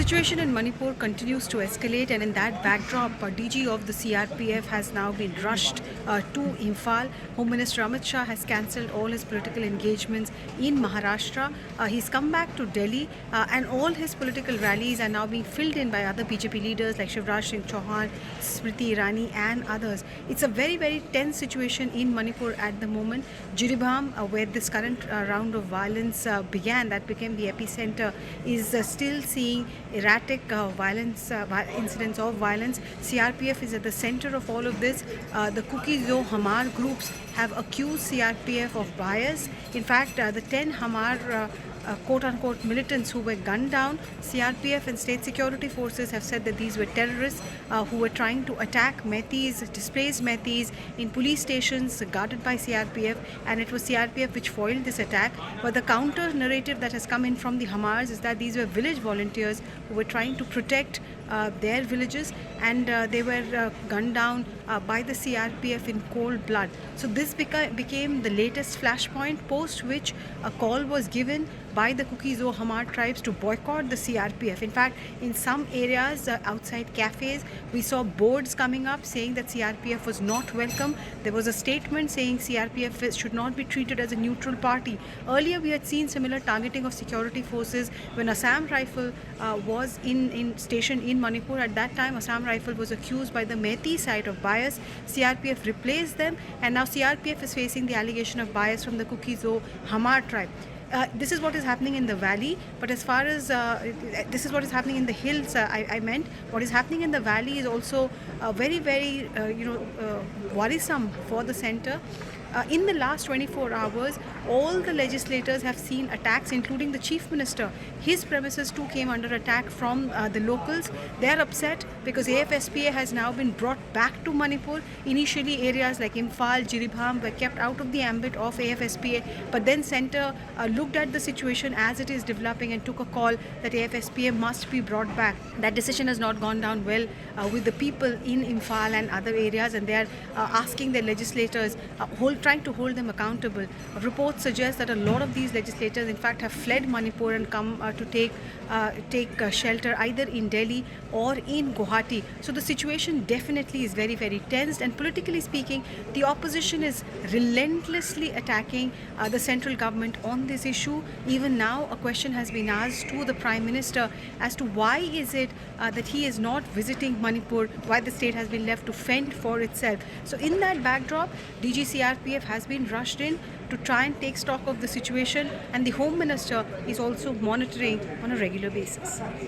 situation in Manipur continues to escalate, and in that backdrop, DG of the CRPF has now been rushed to Imphal. Home Minister Amit Shah has cancelled all his political engagements in Maharashtra. He's come back to Delhi, and all his political rallies are now being filled in by other BJP leaders like Shivraj Singh Chauhan, Smriti Irani, and others. It's a very, very tense situation in Manipur at the moment. Jiribam, where this current round of violence began, that became the epicenter, is still seeing erratic incidents of violence. CRPF is at the center of all of this. The Kuki Jo Hamar groups have accused CRPF of bias. In fact, the 10 Hamar quote-unquote militants who were gunned down, CRPF and state security forces have said that these were terrorists who were trying to attack Metis, displaced Metis in police stations guarded by CRPF, and it was CRPF which foiled this attack. But the counter narrative that has come in from the Hamars is that these were village volunteers who were trying to protect their villages, and they were gunned down by the CRPF in cold blood. So this became the latest flashpoint, post which a call was given by the Kuki Jo Hamar tribes to boycott the CRPF. In fact, in some areas outside cafes, we saw boards coming up saying that CRPF was not welcome. There was a statement saying CRPF should not be treated as a neutral party. Earlier, we had seen similar targeting of security forces when Assam Rifle was stationed in Manipur. At that time, Assam Rifle was accused by the Metis side of bias. CRPF replaced them, and now CRPF is facing the allegation of bias from the Kuki Jo Hamar tribe. This is what is happening in the valley, but as far as this is what is happening in the hills, I meant what is happening in the valley is also very, very worrisome for the center. In the last 24 hours, all the legislators have seen attacks, including the Chief Minister. His premises too came under attack from the locals. They are upset because AFSPA has now been brought back to Manipur. Initially, areas like Imphal, Jiribam were kept out of the ambit of AFSPA, but then Centre looked at the situation as it is developing and took a call that AFSPA must be brought back. That decision has not gone down well with the people in Imphal and other areas, and they are asking their legislators, trying to hold them accountable. Reports suggest that a lot of these legislators, in fact, have fled Manipur and come to take shelter either in Delhi or in Guwahati. So the situation definitely is very, very tensed, and politically speaking, the opposition is relentlessly attacking the central government on this issue. Even now, a question has been asked to the Prime Minister as to why is it that he is not visiting Manipur, why the state has been left to fend for itself. So in that backdrop, DGCRPF has been rushed in to try and take stock of the situation, and the Home Minister is also monitoring on a regular basis.